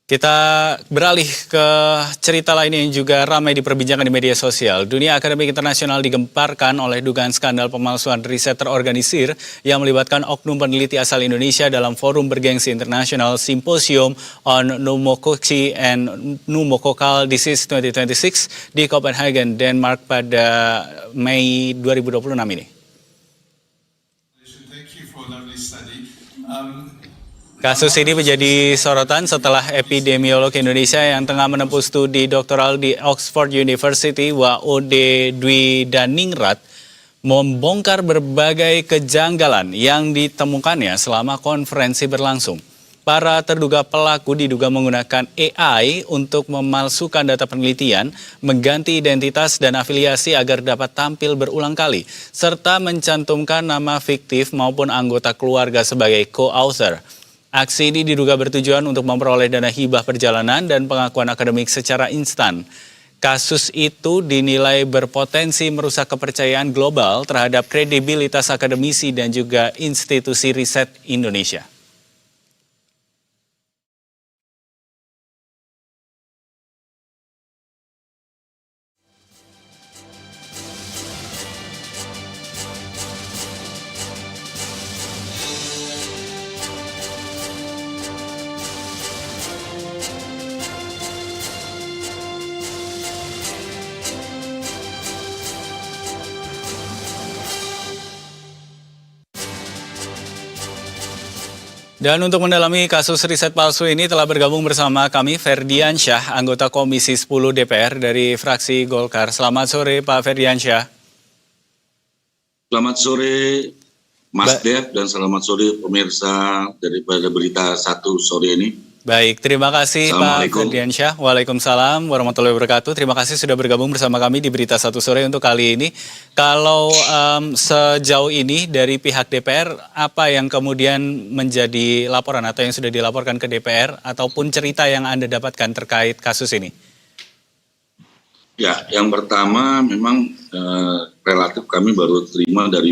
Kita beralih ke cerita lainnya yang juga ramai diperbincangkan di media sosial. Dunia akademik internasional digemparkan oleh dugaan skandal pemalsuan riset terorganisir yang melibatkan oknum peneliti asal Indonesia dalam forum bergengsi International Symposium on Pneumococci and Pneumococcal Disease 2026 di Copenhagen, Denmark pada Mei 2026 ini. Kasus ini menjadi sorotan setelah epidemiolog Indonesia yang tengah menempuh studi doktoral di Oxford University, Waode Dwi Daningrat, membongkar berbagai kejanggalan yang ditemukannya selama konferensi berlangsung. Para terduga pelaku diduga menggunakan AI untuk memalsukan data penelitian, mengganti identitas dan afiliasi agar dapat tampil berulang kali, serta mencantumkan nama fiktif maupun anggota keluarga sebagai co-author. Aksi ini diduga bertujuan untuk memperoleh dana hibah perjalanan dan pengakuan akademik secara instan. Kasus itu dinilai berpotensi merusak kepercayaan global terhadap kredibilitas akademisi dan juga institusi riset Indonesia. Dan untuk mendalami kasus riset palsu ini telah bergabung bersama kami Ferdiansyah, anggota Komisi 10 DPR dari fraksi Golkar. Selamat sore Pak Ferdiansyah. Selamat sore Mas Dev dan selamat sore pemirsa daripada Berita Satu sore ini. Baik, terima kasih Pak Ferdiansyah. Waalaikumsalam warahmatullahi wabarakatuh. Terima kasih sudah bergabung bersama kami di Berita Satu Sore untuk kali ini. Kalau sejauh ini dari pihak DPR, apa yang kemudian menjadi laporan atau yang sudah dilaporkan ke DPR ataupun cerita yang Anda dapatkan terkait kasus ini? Ya, yang pertama memang relatif kami baru terima dari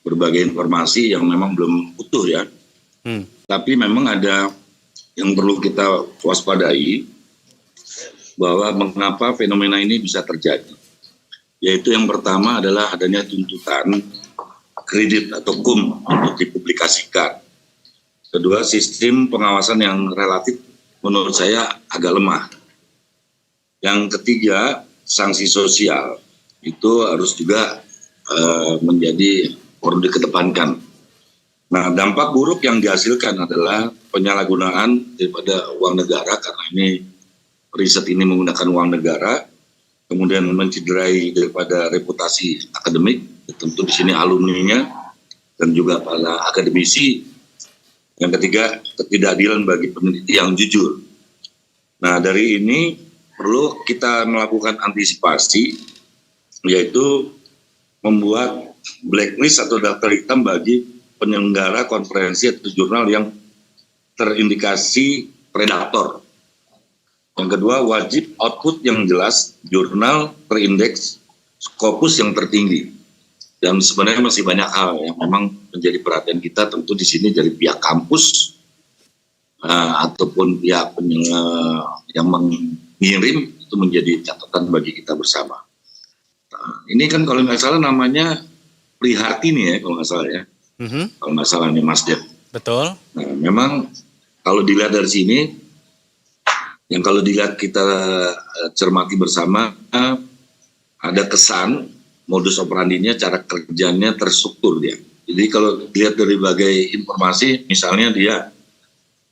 berbagai informasi yang memang belum utuh ya. Tapi memang ada yang perlu kita waspadai bahwa mengapa fenomena ini bisa terjadi. Yaitu yang pertama adalah adanya tuntutan kredit atau KUM untuk dipublikasikan. Kedua, sistem pengawasan yang relatif menurut saya agak lemah. Yang ketiga, sanksi sosial itu harus juga menjadi perlu dikedepankan. Nah, dampak buruk yang dihasilkan adalah penyalahgunaan daripada uang negara karena ini riset ini menggunakan uang negara, kemudian mencederai daripada reputasi akademik, tentu di sini alumninya dan juga para akademisi. Yang ketiga, ketidakadilan bagi peneliti yang jujur. Nah, dari ini perlu kita melakukan antisipasi, yaitu membuat blacklist atau daftar hitam bagi penyelenggara konferensi atau jurnal yang terindikasi predator. Yang kedua, wajib output yang jelas, jurnal terindeks Scopus yang tertinggi. Dan sebenarnya masih banyak hal yang memang menjadi perhatian kita, tentu di sini dari pihak kampus ataupun pihak yang mengirim, itu menjadi catatan bagi kita bersama. Nah, ini kan kalau nggak salah namanya Prihartini ya, kalau nggak salah ya. Kalau nggak salah nih Mas Dev. Betul. Nah, memang kalau dilihat dari sini, yang kalau dilihat kita cermati bersama, ada kesan modus operandinya, cara kerjanya terstruktur dia. Jadi kalau dilihat dari berbagai informasi, misalnya dia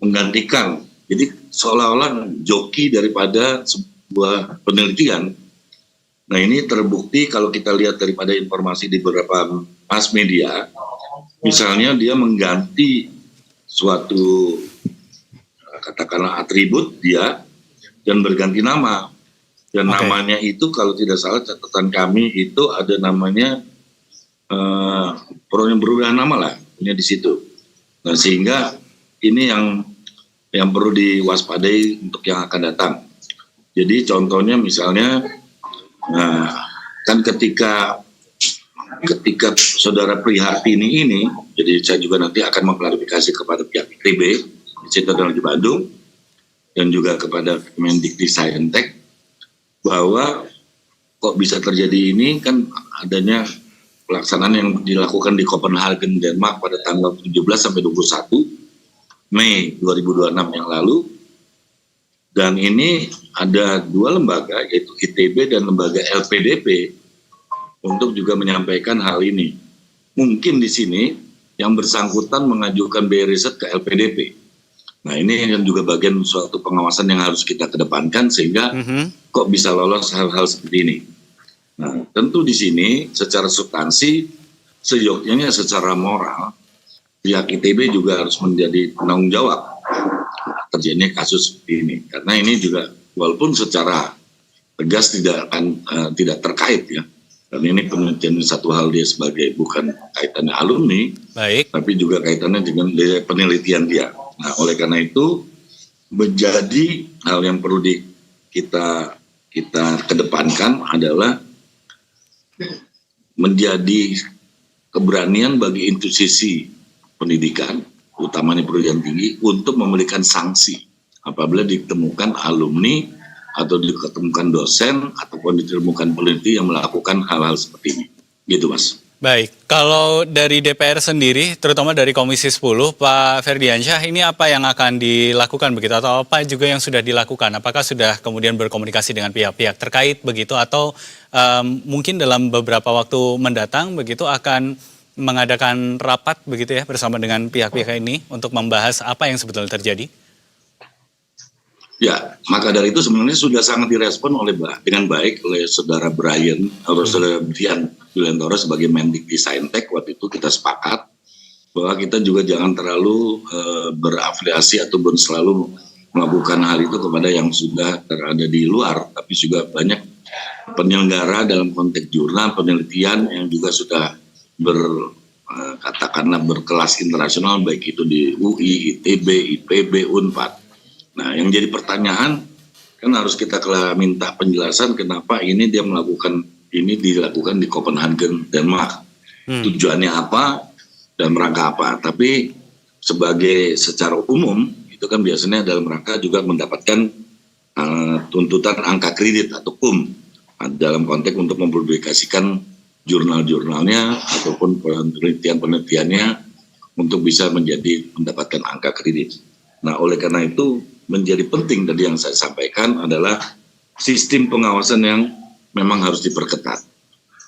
menggantikan, jadi seolah-olah joki daripada sebuah penelitian. Nah, ini terbukti kalau kita lihat daripada informasi di beberapa mass media. Misalnya dia mengganti suatu katakanlah atribut dia dan berganti nama. Dan namanya itu kalau tidak salah catatan kami itu ada namanya berubah nama lah punya di situ. Nah, sehingga ini yang perlu diwaspadai untuk yang akan datang. Jadi contohnya misalnya kan ketika saudara Prihartini ini, jadi saya juga nanti akan mengklarifikasi kepada pihak ITB, di situ adalah di Bandung, dan juga kepada Kemendikbudristek bahwa kok bisa terjadi ini, kan adanya pelaksanaan yang dilakukan di Copenhagen, Denmark pada tanggal 17 sampai 21 Mei 2026 yang lalu. Dan ini ada dua lembaga, yaitu ITB dan lembaga LPDP, untuk juga menyampaikan hal ini. Mungkin di sini yang bersangkutan mengajukan biaya riset ke LPDP. Nah, ini yang juga bagian suatu pengawasan yang harus kita kedepankan, sehingga kok bisa lolos hal-hal seperti ini. Nah, tentu di sini secara substansi, seyogyanya secara moral, pihak ITB juga harus menjadi penanggung jawab terjadinya kasus seperti ini. Karena ini juga walaupun secara tegas tidak terkait ya. Karena ini penelitian satu hal, dia sebagai bukan kaitannya alumni, baik, tapi juga kaitannya dengan penelitian dia. Nah, oleh karena itu menjadi hal yang perlu kita kedepankan adalah menjadi keberanian bagi institusi pendidikan, utamanya perguruan tinggi, untuk memberikan sanksi apabila ditemukan alumni atau ditemukan dosen ataupun ditemukan peneliti yang melakukan hal-hal seperti ini. Gitu, Mas. Baik, kalau dari DPR sendiri, terutama dari Komisi 10, Pak Ferdiansyah, ini apa yang akan dilakukan begitu, atau apa juga yang sudah dilakukan? Apakah sudah kemudian berkomunikasi dengan pihak-pihak terkait begitu, atau mungkin dalam beberapa waktu mendatang begitu akan mengadakan rapat begitu ya bersama dengan pihak-pihak ini untuk membahas apa yang sebetulnya terjadi? Ya, maka dari itu sebenarnya sudah sangat direspon dengan baik oleh Saudara Brian atau Saudara Brian Wilantoro sebagai Mendikbudristek. Waktu itu kita sepakat bahwa kita juga jangan terlalu berafiliasi ataupun selalu melakukan hal itu kepada yang sudah berada di luar, tapi juga banyak penyelenggara dalam konteks jurnal penelitian yang juga sudah katakanlah berkelas internasional, baik itu di UI, ITB, IPB, UNPAD. Nah, yang jadi pertanyaan kan harus kita minta penjelasan kenapa ini dia dilakukan di Copenhagen, Denmark. Tujuannya apa dan rangka apa? Tapi secara umum itu kan biasanya dalam rangka juga mendapatkan tuntutan angka kredit atau KUM dalam konteks untuk mempublikasikan jurnal-jurnalnya ataupun penelitian-penelitiannya untuk bisa mendapatkan angka kredit. Nah, oleh karena itu menjadi penting tadi yang saya sampaikan adalah sistem pengawasan yang memang harus diperketat.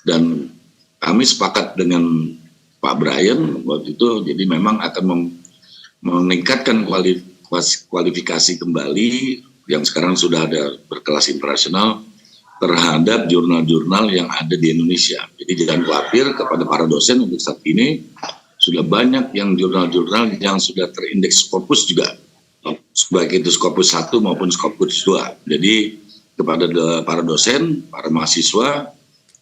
Dan kami sepakat dengan Pak Brian waktu itu, jadi memang akan meningkatkan kualifikasi kembali yang sekarang sudah ada berkelas internasional terhadap jurnal-jurnal yang ada di Indonesia. Jadi jangan khawatir kepada para dosen, untuk saat ini sudah banyak yang jurnal-jurnal yang sudah terindeks Scopus juga, baik itu Scopus 1 maupun Scopus 2. Jadi kepada para dosen, para mahasiswa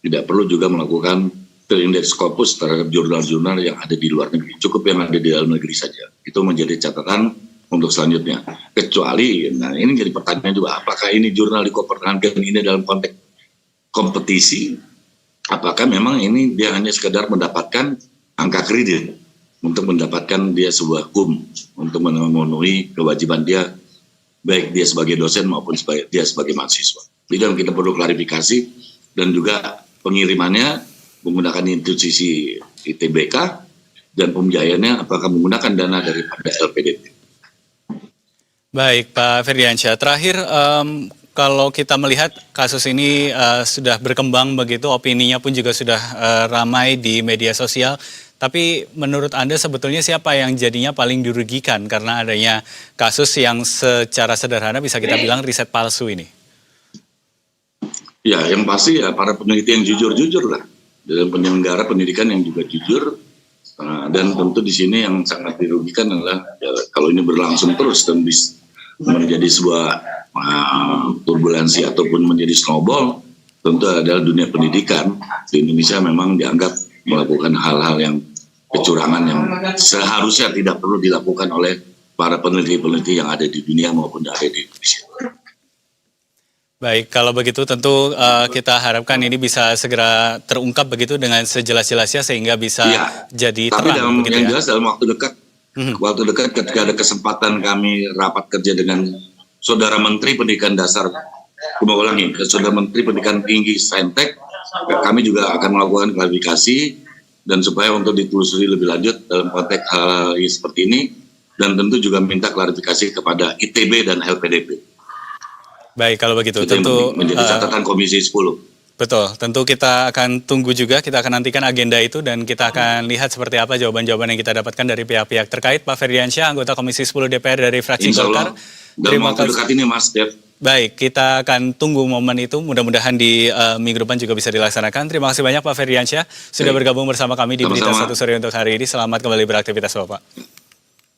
tidak perlu juga melakukan terindeks Scopus terhadap jurnal-jurnal yang ada di luar negeri. Cukup yang ada di dalam negeri saja. Itu menjadi catatan untuk selanjutnya. Kecuali, nah ini jadi pertanyaan juga, apakah ini jurnal di Copenhagen ini dalam konteks kompetisi? Apakah memang ini dia hanya sekedar mendapatkan angka kredit untuk mendapatkan dia sebuah KUM untuk memenuhi kewajiban dia, baik dia sebagai dosen maupun dia sebagai mahasiswa. Itu yang kita perlu klarifikasi, dan juga pengirimannya menggunakan institusi ITBK dan pembiayaannya apakah menggunakan dana daripada LPDP. Baik, Pak Ferdiansyah. Terakhir, kalau kita melihat kasus ini sudah berkembang begitu, opininya pun juga sudah ramai di media sosial. Tapi menurut Anda sebetulnya siapa yang jadinya paling dirugikan karena adanya kasus yang secara sederhana bisa kita bilang riset palsu ini? Ya, yang pasti ya para peneliti yang jujur-jujur lah. Dan penyelenggara pendidikan yang juga jujur. Dan tentu di sini yang sangat dirugikan adalah ya, kalau ini berlangsung terus dan menjadi sebuah turbulensi ataupun menjadi snowball, tentu adalah dunia pendidikan di Indonesia memang dianggap melakukan hal-hal yang kecurangan yang seharusnya tidak perlu dilakukan oleh para peneliti-peneliti yang ada di dunia maupun yang ada di Indonesia. Baik, kalau begitu tentu kita harapkan ini bisa segera terungkap begitu dengan sejelas-jelasnya sehingga bisa jadi terang. Tapi dalam yang jelas dalam waktu dekat ketika ada kesempatan kami rapat kerja dengan Saudara Menteri Pendidikan Dasar, Saudara Menteri Pendidikan Tinggi Saintek, kami juga akan melakukan klarifikasi dan supaya untuk ditelusuri lebih lanjut dalam konteks hal seperti ini, dan tentu juga minta klarifikasi kepada ITB dan LPDP. Baik, kalau begitu Itu tentu yang menjadi catatan Komisi 10. Betul, tentu kita akan tunggu juga, kita akan nantikan agenda itu dan kita akan lihat seperti apa jawaban-jawaban yang kita dapatkan dari pihak-pihak terkait. Pak Ferdiansyah, anggota Komisi 10 DPR dari fraksi Insya Golkar. Allah, dalam waktu dekat ini Mas Dev. Baik, kita akan tunggu momen itu, mudah-mudahan di minggu depan juga bisa dilaksanakan. Terima kasih banyak Pak Ferdiansyah sudah bergabung bersama kami di Berita Sama-sama. Satu Sore untuk hari ini. Selamat kembali beraktivitas Bapak.